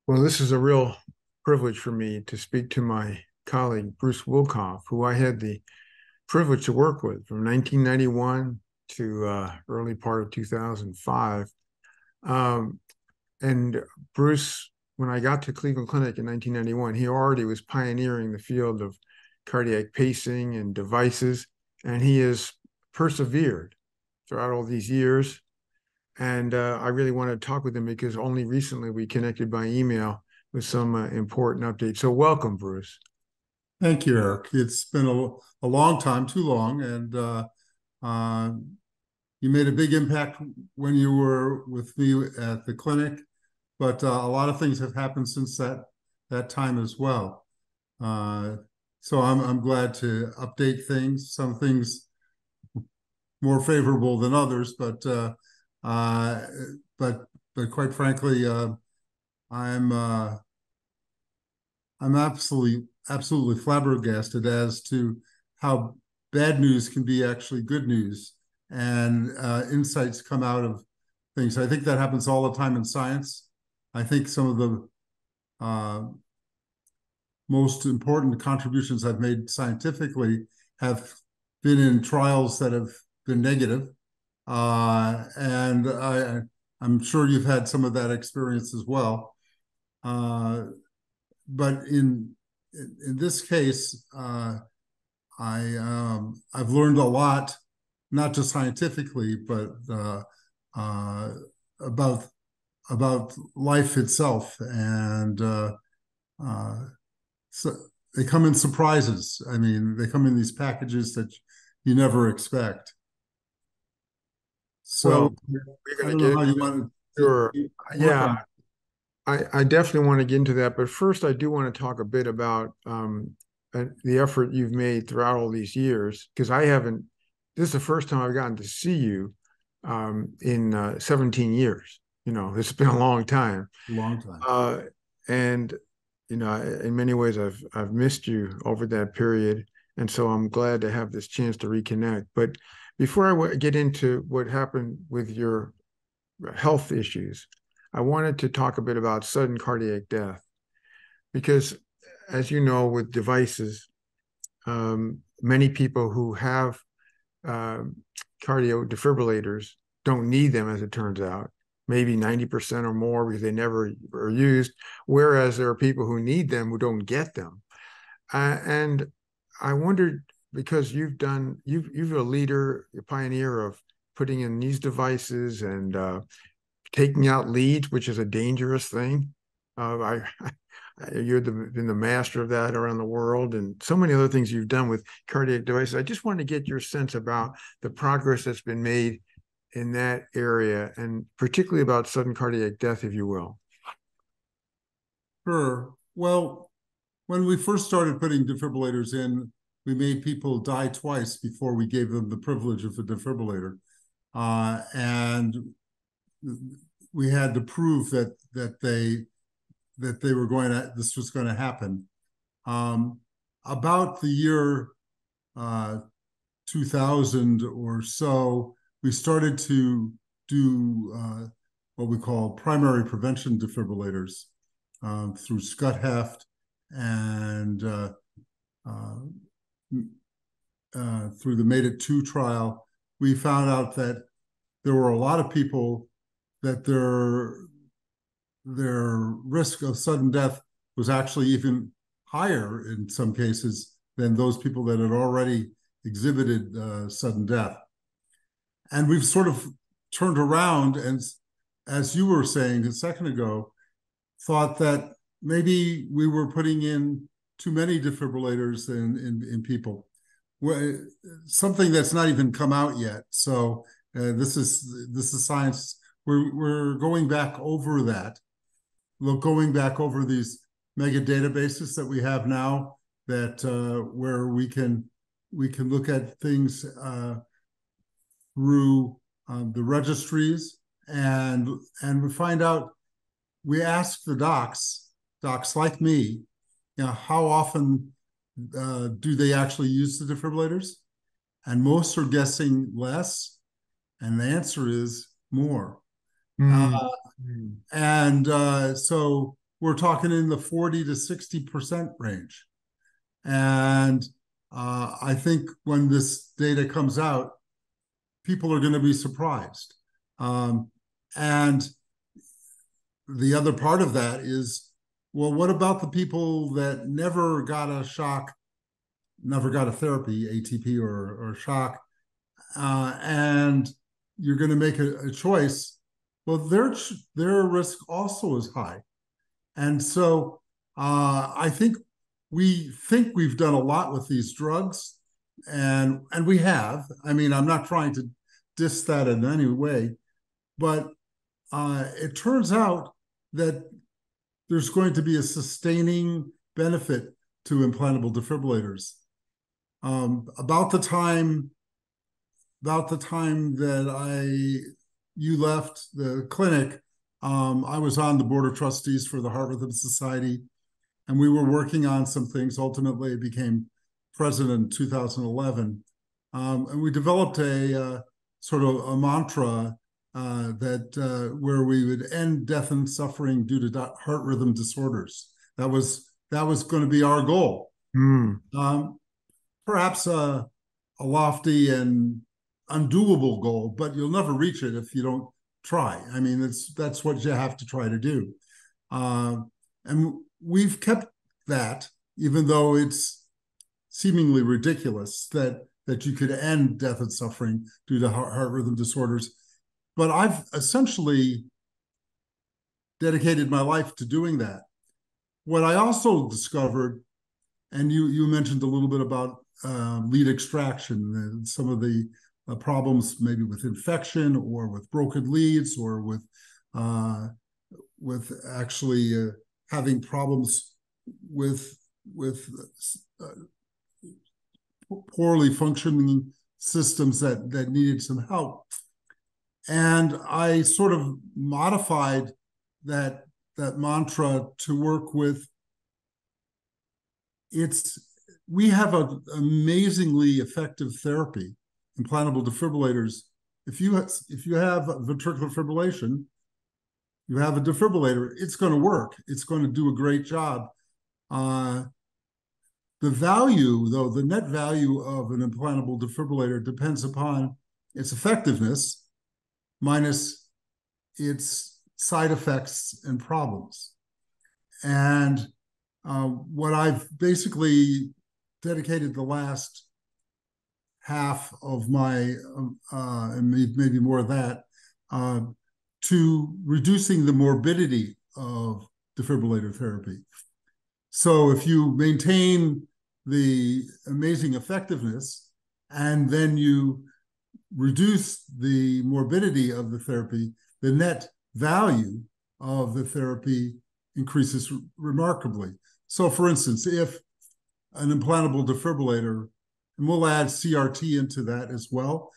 Well, this is a real privilege for me to speak to my colleague, Bruce Wilkoff, who I had the privilege to work with from 1991 to early part of 2005. Um, and Bruce, when I got to Cleveland Clinic in 1991, he already was pioneering the field of cardiac pacing and devices, and he has persevered throughout all these years. And I really wanted to talk with him because only recently we connected by email with some important updates. So welcome, Bruce. Thank you, Eric. It's been a long time, too long, and uh, you made a big impact when you were with me at the clinic. But a lot of things have happened since that time as well. Uh, so I'm glad to update things. Some things more favorable than others, uh, but but quite frankly, I'm uh, I'm absolutely flabbergasted as to how bad news can be actually good news, and insights come out of things. I think that happens all the time in science. I think some of the uh, most important contributions I've made scientifically have been in trials that have been negative, and I'm sure you've had some of that experience as well. Uh, but in this case, I've learned a lot, not just scientifically, but uh, about about life itself, and uh, so they come in surprises. I mean, they come in these packages that you never expect. So Well, we're I going don't to know get how you into want your, to work yeah, on. I definitely want to get into that. But first, I do want to talk a bit about the effort you've made throughout all these years, because I haven't, this is the first time I've gotten to see you in 17 years. It's been a long time. A long time. Uh, and in many ways, I've missed you over that period, and so I'm glad to have this chance to reconnect. But before get into what happened with your health issues, I wanted to talk a bit about sudden cardiac death because, as you know, with devices, many people who have um, cardio defibrillators don't need them, as it turns out, maybe 90% or more because they never are used. Whereas there are people who need them who don't get them. And I wondered because you're a leader, a pioneer of putting in these devices and taking out leads, which is a dangerous thing. Been the master of that around the world, and so many other things you've done with cardiac devices. I just want to get your sense about the progress that's been made in that area, and particularly about sudden cardiac death, if you will. Sure. Well, when we first started putting defibrillators in, we made people die twice before we gave them the privilege of a defibrillator. And we had to prove that they were going to this was going to happen. Um, about the year uh, 2000 or so, we started to do what we call primary prevention defibrillators through Scott Heft and uh, through the Made It 2 trial. We found out that there were a lot of people that their risk of sudden death was actually even higher in some cases than those people that had already exhibited sudden death. And we've sort of turned around and, as you were saying a second ago, thought that maybe we were putting in too many defibrillators in people. Well, something that's not even come out yet. So this is science. We're going back over that, going back over these mega databases that we have now that where we can look at things through the registries, and we find out. We ask the docs like me, how often do they actually use the defibrillators? And most are guessing less, and the answer is more. Uh, Mm. and so we're talking in the 40 to 60% range. And I think when this data comes out, people are going to be surprised. And the other part of that is, well, what about the people that never got a shock, never got a therapy, ATP or shock, and you're going to make a choice? Well, their risk also is high. And so I think we've done a lot with these drugs, and we have. I mean, I'm not trying to diss that in any way, but it turns out that there's going to be a sustaining benefit to implantable defibrillators. About the time that you left the clinic, I was on the board of trustees for the Heart Rhythm Society, and we were working on some things. Ultimately, I became president in 2011, and we developed a sort of a mantra that where we would end death and suffering due to heart rhythm disorders. That was going to be our goal. Perhaps a lofty and undoable goal, but you'll never reach it if you don't try. I mean, that's what you have to try to do. And we've kept that, even though it's seemingly ridiculous that you could end death and suffering due to heart rhythm disorders. But I've essentially dedicated my life to doing that. What I also discovered, and you mentioned a little bit about lead extraction, and some of the problems maybe with infection or with broken leads or with actually having problems with poorly functioning systems that needed some help. And I sort of modified that mantra to work with we have an amazingly effective therapy, implantable defibrillators. If you have ventricular fibrillation, you have a defibrillator, it's going to work. It's going to do a great job. The value, though, the net value of an implantable defibrillator depends upon its effectiveness minus its side effects and problems. And what I've basically dedicated the last half of my, and maybe more of that, to reducing the morbidity of defibrillator therapy. So if you maintain the amazing effectiveness and then you reduce the morbidity of the therapy, the net value of the therapy increases remarkably. So for instance, if an implantable defibrillator, and we'll add CRT into that as well,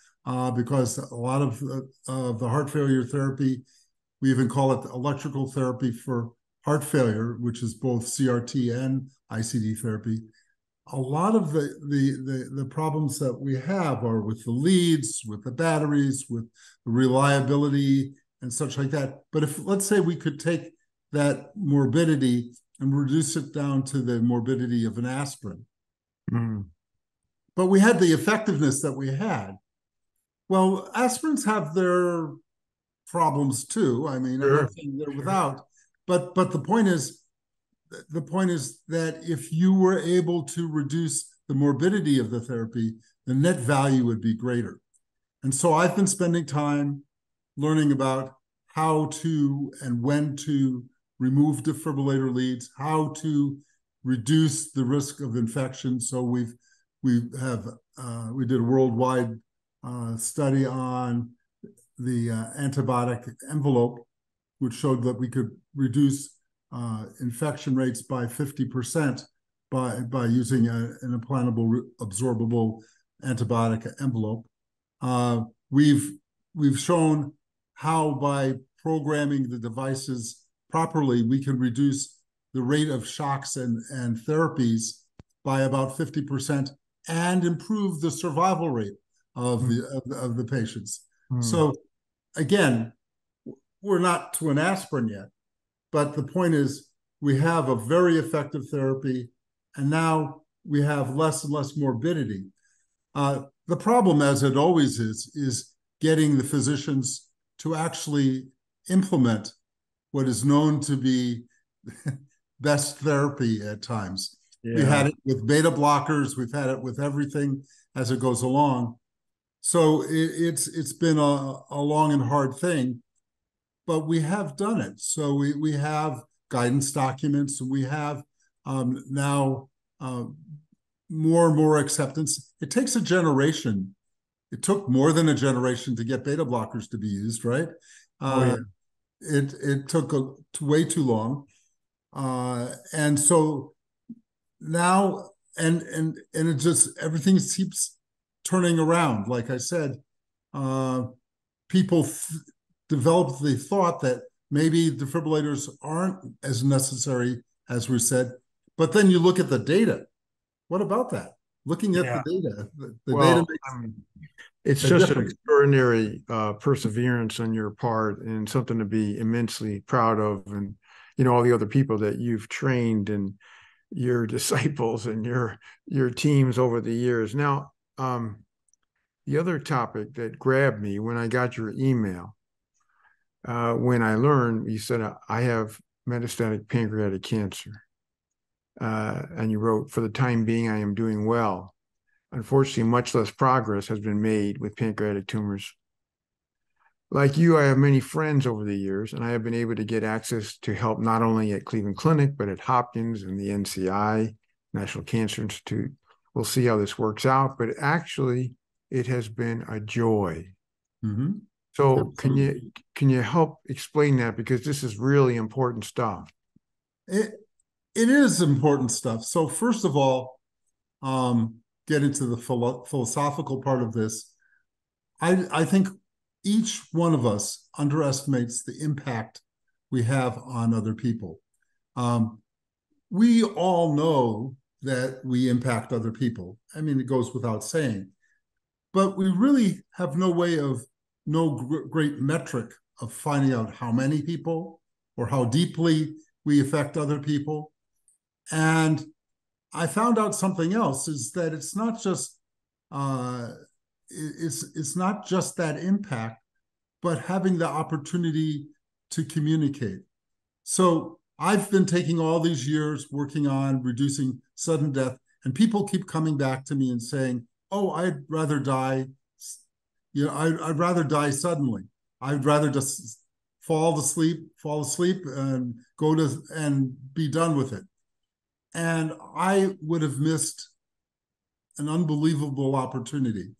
because a lot of the heart failure therapy, we even call it electrical therapy for heart failure, which is both CRT and ICD therapy. A lot of the problems that we have are with the leads, with the batteries, with the reliability and such like that. But if, let's say, we could take that morbidity and reduce it down to the morbidity of an aspirin, but we had the effectiveness that we had. Well, aspirins have their problems too. I mean, I'm not saying they're without, but the point is that if you were able to reduce the morbidity of the therapy, the net value would be greater. And so I've been spending time learning about how to and when to remove defibrillator leads, how to reduce the risk of infection. So we did a worldwide study on the antibiotic envelope, which showed that we could reduce infection rates by 50% by using an implantable absorbable antibiotic envelope. We've shown how by programming the devices properly, we can reduce the rate of shocks and therapies by about 50% and improve the survival rate of the patients. So again, we're not to an aspirin yet, but the point is we have a very effective therapy, and now we have less and less morbidity. The problem, as it always is getting the physicians to actually implement what is known to be best therapy at times. We Yeah. had it with beta blockers. We've had it with everything as it goes along. So it's been a long and hard thing, but we have done it. So we have guidance documents. We have now more and more acceptance. It takes a generation. It took more than a generation to get beta blockers to be used, right? Oh yeah. It took way too long, and so now and it just everything keeps turning around. Like I said, people developed the thought that maybe defibrillators aren't as necessary as we said, but then you look at the data. What about that? Looking at the Yeah. data, the data Well, makes it's a just an difference. extraordinary perseverance on your part and something to be immensely proud of. And, all the other people that you've trained and your disciples and your teams over the years. Now, the other topic that grabbed me when I got your email, when I learned you said, I have metastatic pancreatic cancer. And you wrote, for the time being, I am doing well. Unfortunately, much less progress has been made with pancreatic tumors. Like you, I have many friends over the years, and I have been able to get access to help not only at Cleveland Clinic, but at Hopkins and the NCI, National Cancer Institute. We'll see how this works out, but actually, it has been a joy. Mm-hmm. So Absolutely. can you help explain that, because this is really important stuff? It, it is important stuff. So first of all, get into the philosophical part of this. I think each one of us underestimates the impact we have on other people. Um, we all know that we impact other people. I mean, it goes without saying, but we really have no way of no great metric of finding out how many people or how deeply we affect other people. And I found out something else is that uh, it's not just that impact, but having the opportunity to communicate. So I've been taking all these years working on reducing sudden death, and people keep coming back to me and saying, "Oh, I'd rather die. I'd rather die suddenly. I'd rather just fall asleep, and go to and be done with it." And I would have missed an unbelievable opportunity.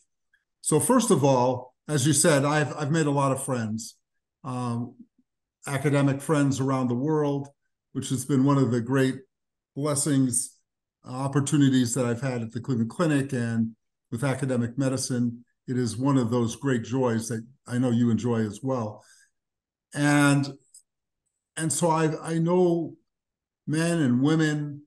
So first of all, as you said, I've made a lot of friends, um, academic friends around the world, which has been one of the great blessings, opportunities that I've had at the Cleveland Clinic and with academic medicine. It is one of those great joys that I know you enjoy as well. And so I know men and women,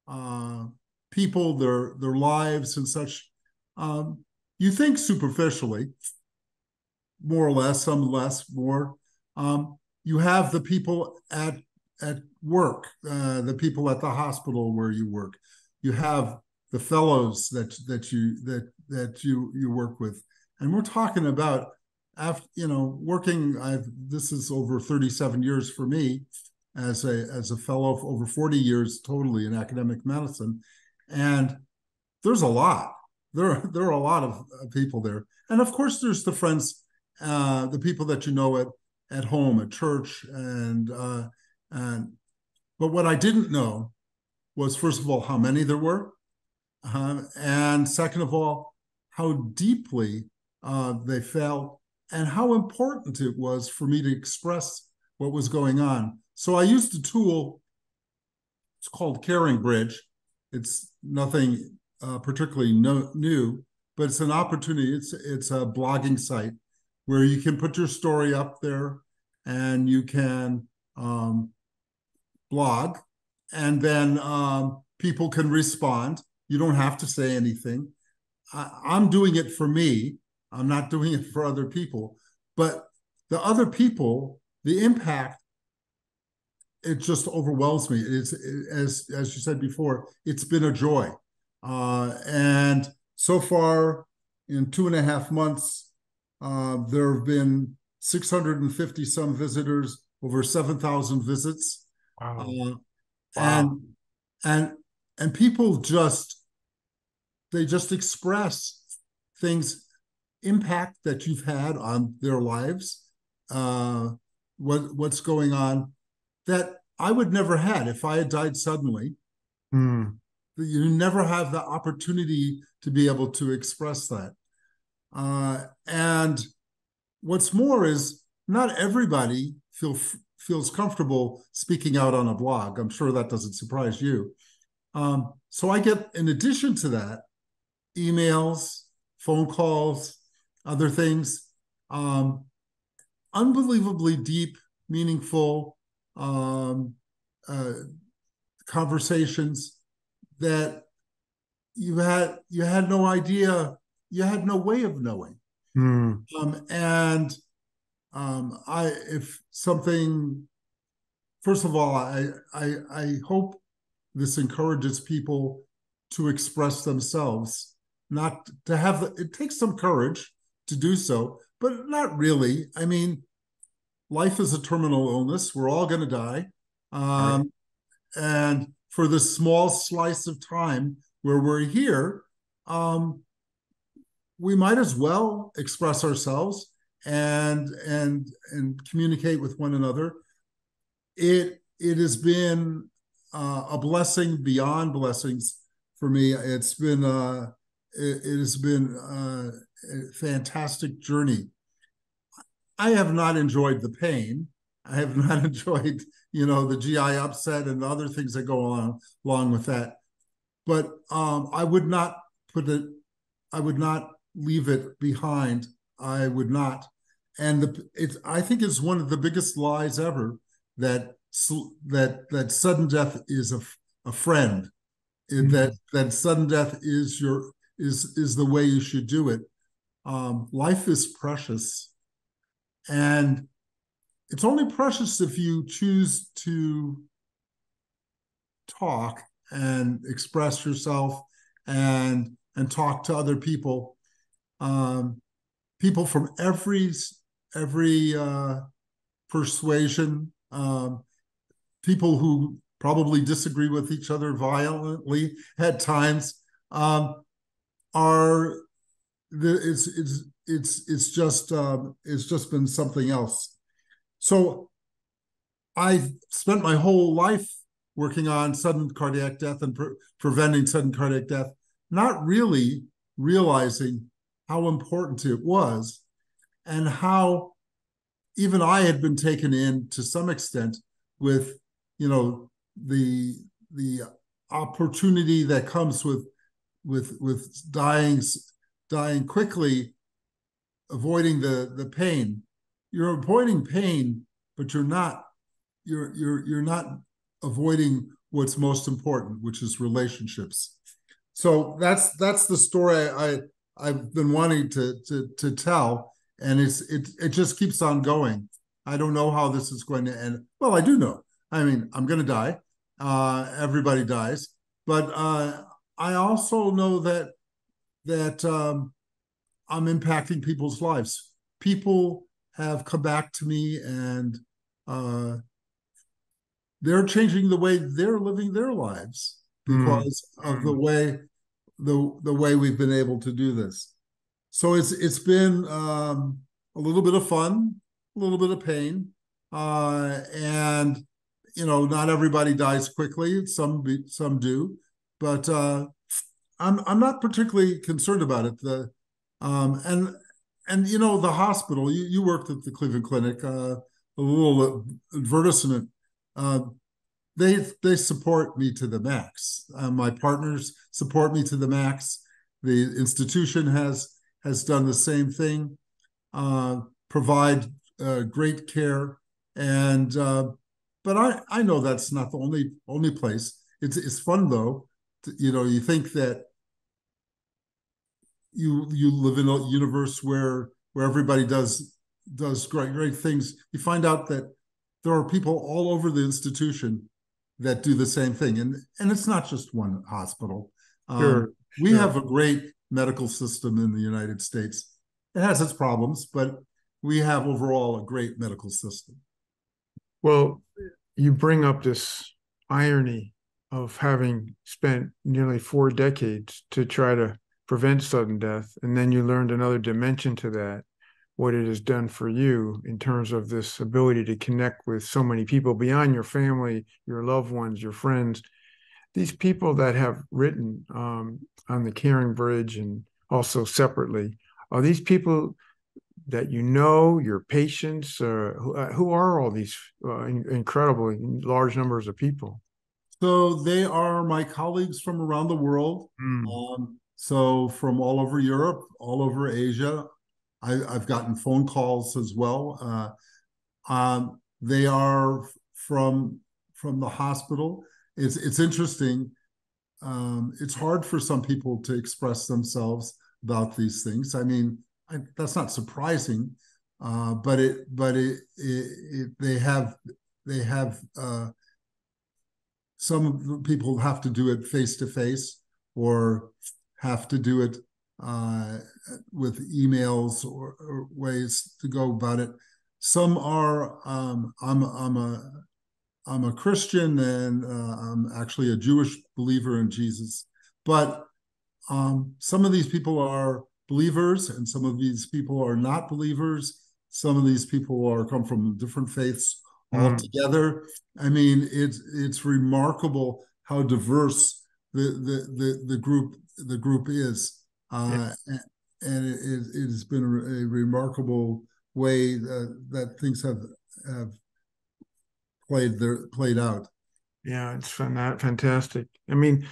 uh, people, their lives and such. Um, you think superficially, more or less, some less, more. You have the people at work, the people at the hospital where you work. You have the fellows that you work with, and we're talking about after working. This is over 37 years for me as a fellow, over 40 years totally in academic medicine, and there's a lot. There are a lot of people there, and of course there's the friends, the people that you know at home, at church, and but what I didn't know was, first of all, how many there were, and second of all, how deeply they felt and how important it was for me to express what was going on. So I used a tool. It's called Caring Bridge. It's nothing particularly new, but it's an opportunity. It's a blogging site where you can put your story up there and you can blog, and then people can respond. You don't have to say anything. I'm doing it for me. I'm not doing it for other people. But the other people, the impact it just overwhelms me. As you said before, it's been a joy. And so far, in 2.5 months, there have been 650 some visitors, over 7,000 visits, Wow. uh, Wow. and and and people just express things, impact that you've had on their lives, uh, what's going on that I would never had if I had died suddenly. Hmm. You never have the opportunity to be able to express that. And what's more is not everybody feels comfortable speaking out on a blog. I'm sure that doesn't surprise you. So I get, in addition to that, emails, phone calls, other things, um, unbelievably deep, meaningful um, uh, conversations that you had no idea, you had no way of knowing. Hmm. And I if something first of all, I hope this encourages people to express themselves, not to have it takes some courage to do so, but not really. I mean, life is a terminal illness. We're all going to die. Right. Um, and for the small slice of time where we're here, um, we might as well express ourselves and communicate with one another. It has been a blessing beyond blessings for me. It has been a fantastic journey. I have not enjoyed the pain. I have not enjoyed, the GI upset and the other things that go on along with that. But I would not put it. I would not leave it behind. I would not. And I think it's one of the biggest lies ever that that sudden death is a friend. Hmm. That sudden death is the way you should do it. Life is precious, and it's only precious if you choose to talk and express yourself and talk to other people, um, people from every persuasion, people who probably disagree with each other violently at times, are it's just been something else. So I spent my whole life working on sudden cardiac death and preventing sudden cardiac death, not really realizing how important it was and how even I had been taken in to some extent with, the the opportunity that comes with dying quickly, avoiding the pain. You're avoiding pain, but you're not avoiding what's most important, which is relationships. So that's the story I've been wanting to tell, and it just keeps on going. I don't know how this is going to end. Well, I do know. I mean, I'm going to die. Everybody dies, but I also know that I'm impacting people's lives. People have come back to me and uh, they're changing the way they're living their lives Hmm. because of the way we've been able to do this. So it's been a little bit of fun, a little bit of pain, and not everybody dies quickly. Some do, but I'm not particularly concerned about it. Um, and the hospital. You worked at the Cleveland Clinic. A little advertisement. Uh, they support me to the max. My partners support me to the max. The institution has done the same thing. Provide great care, and but I know that's not the only place. It's fun though. You think that you live in a universe where everybody does great things. You find out that there are people all over the institution that do the same thing. And it's not just one hospital. Sure, We sure. have a great medical system in the United States. It has its problems, but we have overall a great medical system. Well, you bring up this irony of having spent nearly 4 decades to try to prevent sudden death, and then you learned another dimension to that, what it has done for you in terms of this ability to connect with so many people beyond your family, your loved ones, your friends. These people that have written on the Caring Bridge and also separately, are these people that you know, your patients? Who are all these incredibly large numbers of people? So they are my colleagues from around the world. Mm. So from all over Europe, all over Asia. I've gotten phone calls as well. They are from the hospital. It's interesting. It's hard for some people to express themselves about these things. I mean, that's not surprising, but they have some people have to do it face to face or have to do it uh, with emails or ways to go about it. Some are I'm a Christian and I'm actually a Jewish believer in Jesus, but some of these people are believers and some of these people are not believers. Some of these people are come from different faiths Mm. altogether. I mean, it's remarkable how diverse the group is, Yeah. and it has been a remarkable way that things have played out. Yeah, it's fantastic. I mean,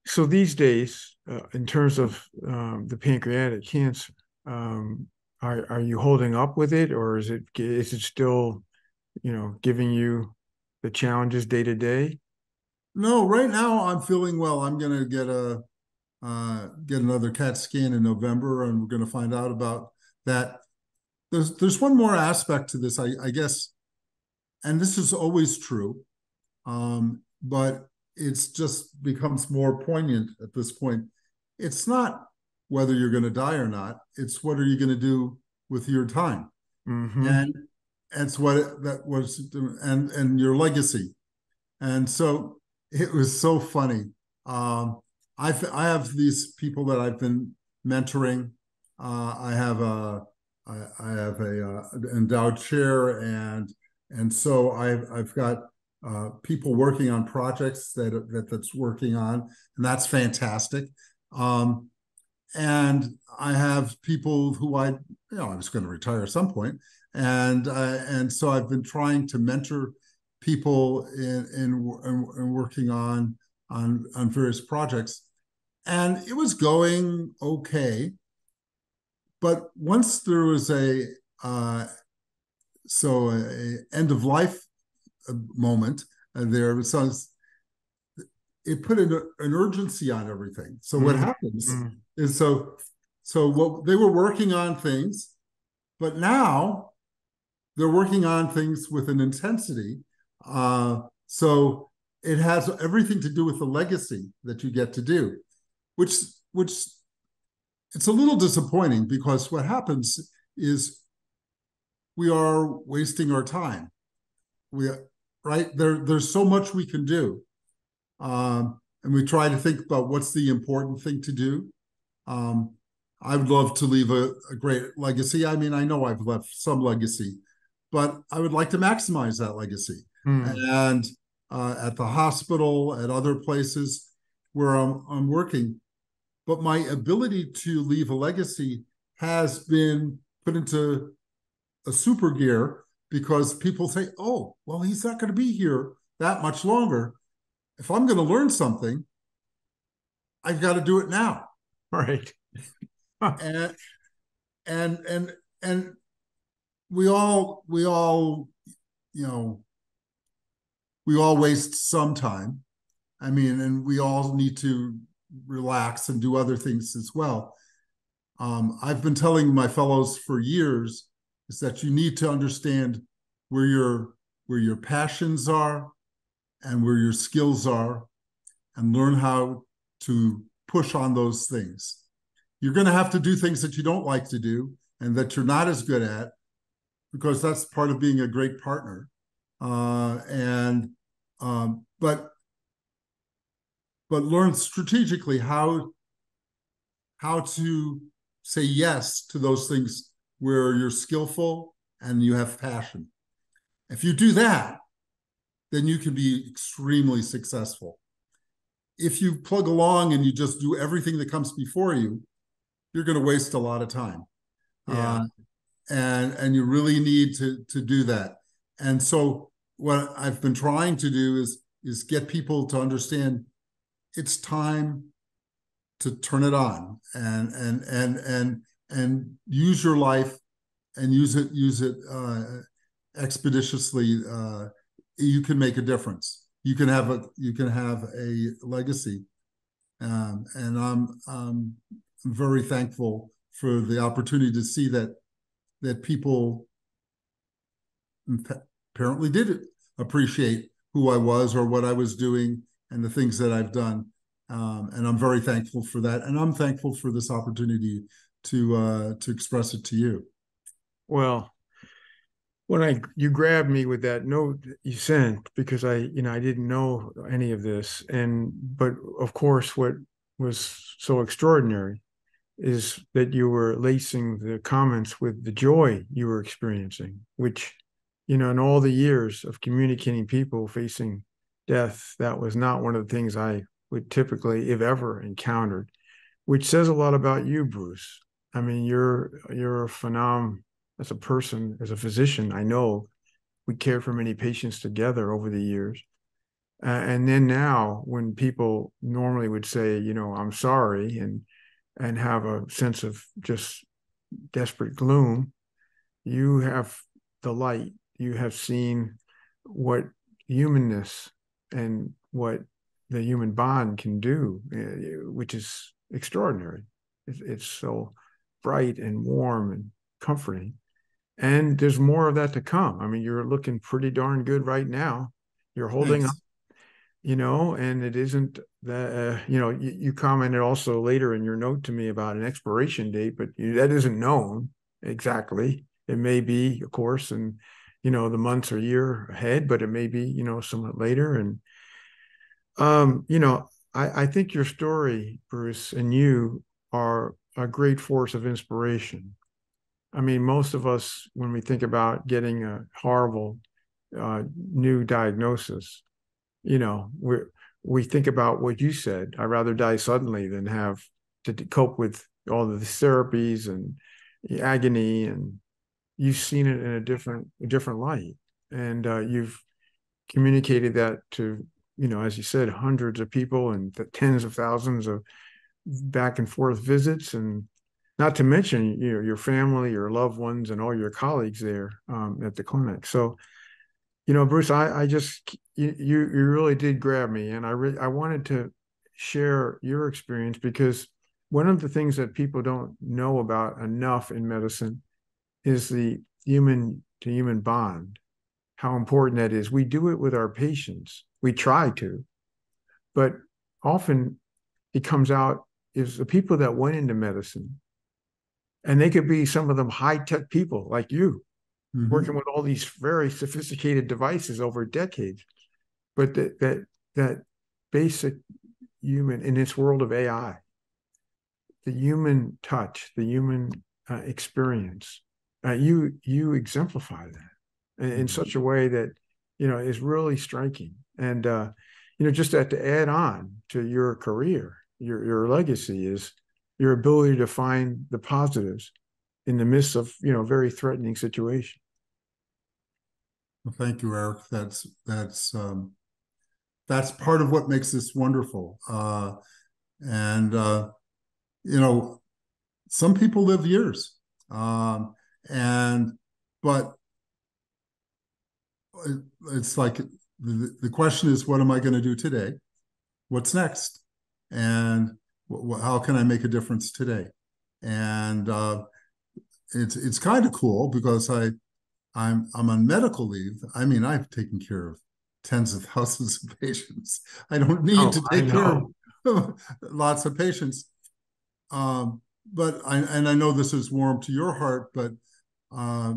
so these days, in terms of the pancreatic cancer, um, are you holding up with it, or is it still, giving you the challenges day to day? No, right now I'm feeling well. I'm going to get another CAT scan in November, and we're going to find out about that. There's one more aspect to this, I guess, and this is always true, but it's just becomes more poignant at this point. It's not whether you're going to die or not. It's what are you going to do with your time, Mm-hmm. and that's what that was, and your legacy. And so it was so funny. I have these people that I've been mentoring. I have I have a endowed chair, and so I've got people working on projects that's working on, and that's fantastic. Um, and I have people who I was going to retire at some point, and so I've been trying to mentor people in working on various projects, and it was going okay. But once there was uh, a end of life moment, there was it put an urgency on everything. So what happens Mm-hmm. is so what they were working on things, but now they're working on things with an intensity. So it has everything to do with the legacy that you get to do, which which it's a little disappointing because what happens is we are wasting our time. We right there's so much we can do, and we try to think about what's the important thing to do. Um, I would love to leave a great legacy. I mean, I know I've left some legacy, but I would like to maximize that legacy. Mm. And at the hospital, at other places where I'm working, but my ability to leave a legacy has been put into a super gear because people say, oh, well, he's not going to be here that much longer. If I'm going to learn something, I've got to do it now. Right. Huh. And and and and we all you know we all waste some time. I mean, and we all need to relax and do other things as well. I've been telling my fellows for years is that you need to understand where your passions are and where your skills are, and learn how to push on those things. You're going to have to do things that you don't like to do and that you're not as good at, because that's part of being a great partner. And but learn strategically how to say yes to those things where you're skillful and you have passion. If you do that, then you can be extremely successful. If you plug along and you just do everything that comes before you, you're going to waste a lot of time. Yeah. And you really need to do that. And so what I've been trying to do is get people to understand it's time to turn it on and use your life and use it expeditiously. You can make a difference. You can have a legacy, and I'm very thankful for the opportunity to see that people apparently did appreciate who I was or what I was doing and the things that I've done. And I'm very thankful for that. And I'm thankful for this opportunity to express it to you. Well, when you grabbed me with that note you sent, because I didn't know any of this, but of course what was so extraordinary is that you were lacing the comments with the joy you were experiencing, which, in all the years of communicating people facing death, that was not one of the things I would typically, if ever, encountered, which says a lot about you, Bruce. I mean, you're a phenom as a person, as a physician. I know we cared for many patients together over the years. And then now, when people normally would say, I'm sorry, and have a sense of just desperate gloom, you have the light. You have seen what humanness and what the human bond can do, which is extraordinary. It's so bright and warm and comforting. And there's more of that to come. I mean, you're looking pretty darn good right now. You're holding up, Thanks. and it isn't that, you commented also later in your note to me about an expiration date, but that isn't known exactly. It may be, of course, and, the months or year ahead, but it may be, somewhat later. And, I think your story, Bruce, and you are a great force of inspiration. I mean, most of us, when we think about getting a horrible new diagnosis, we think about what you said. I'd rather die suddenly than have to cope with all of the therapies and the agony. And you've seen it in a different light, and you've communicated that to, as you said, hundreds of people and the tens of thousands of back and forth visits, and not to mention your family, your loved ones, and all your colleagues there at the clinic. So, Bruce, I just you really did grab me, and I wanted to share your experience, because one of the things that people don't know about enough in medicine is the human to human bond, how important that is. We do it with our patients. We try to, but often it comes out is the people that went into medicine, and they could be some of them high-tech people like you, Mm-hmm. working with all these very sophisticated devices over decades. But that basic human in this world of AI, the human touch, the human experience, you exemplify that in Mm-hmm. such a way that is really striking. And just to add on to your career, your legacy is your ability to find the positives in the midst of very threatening situation. Well, thank you, Eric. That's part of what makes this wonderful. And you know, some people live years, and but it's like the question is, what am I going to do today? What's next? And how can I make a difference today? And it's kind of cool because I'm on medical leave. I mean, I've taken care of tens of thousands of patients. I don't need Oh, to I take care know. of lots of patients. But I know this is warm to your heart, but uh,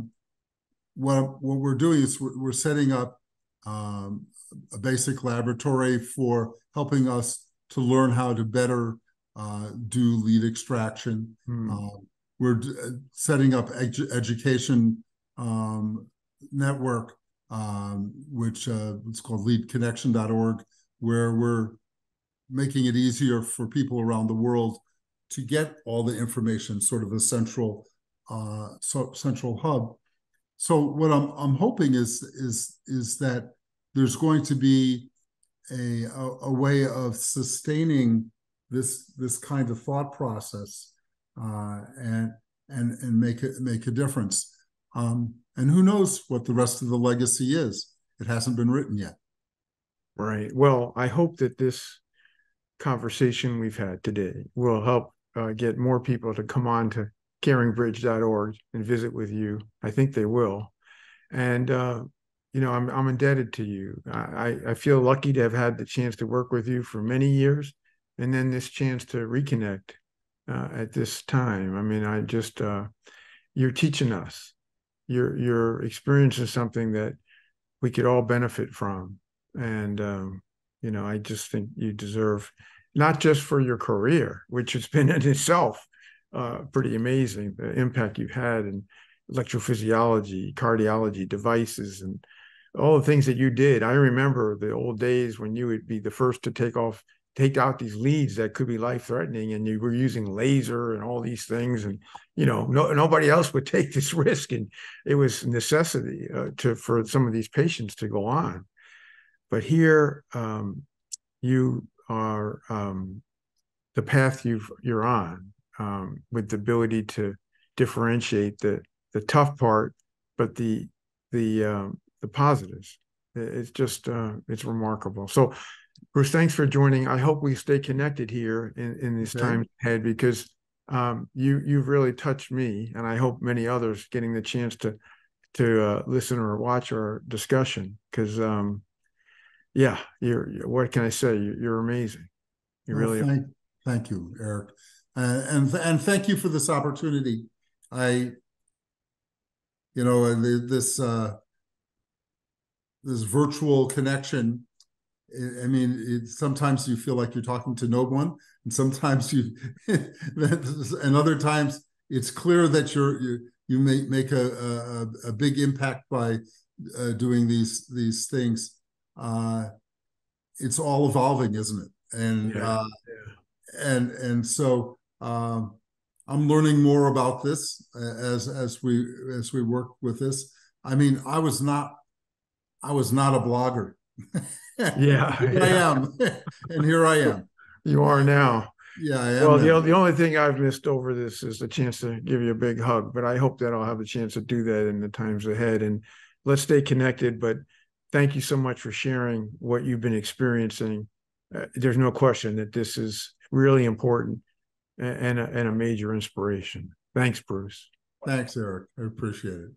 what we're doing is we're setting up a basic laboratory for helping us to learn how to better do lead extraction. Hmm. We're setting up education network, which it's called leadconnection.org, where we're making it easier for people around the world to get all the information, sort of a central hub. So what I'm hoping is that there's going to be a way of sustaining this kind of thought process and make a difference. And who knows what the rest of the legacy is? It hasn't been written yet. Right. Well, I hope that this conversation we've had today will help get more people to come on to caringbridge.org and visit with you. I think they will. And I'm indebted to you. I feel lucky to have had the chance to work with you for many years, and then this chance to reconnect at this time. I mean, I just you're teaching us. Your experience is something that we could all benefit from, and I just think you deserve, not just for your career, which has been in itself pretty amazing, the impact you've had in electrophysiology, cardiology, devices, and all the things that you did. I remember the old days when you would be the first to take out these leads that could be life-threatening, and you were using laser and all these things, and nobody else would take this risk, and it was a necessity for some of these patients to go on. But here, you are the path you're on, with the ability to differentiate the tough part, but the positives. It's just it's remarkable. So, Bruce, thanks for joining. I hope we stay connected here in this Okay. time ahead, because you've really touched me, and I hope many others getting the chance to listen or watch our discussion, because yeah, what can I say? You're amazing. You Well, really are. thank you, Eric, and thank you for this opportunity. I, this this virtual connection. I mean, sometimes you feel like you're talking to no one, and sometimes and other times it's clear that you may make a big impact by doing these things. It's all evolving, isn't it? Yeah. So I'm learning more about this as we work with this. I mean, I was not a blogger. Yeah. Here I Yeah. am, and here I am. You are now. Yeah, I am Well, now. the only thing I've missed over this is the chance to give you a big hug, but I hope that I'll have a chance to do that in the times ahead. And let's stay connected. But thank you so much for sharing what you've been experiencing. There's no question that this is really important and a major inspiration. Thanks, Bruce. Thanks, Eric. I appreciate it.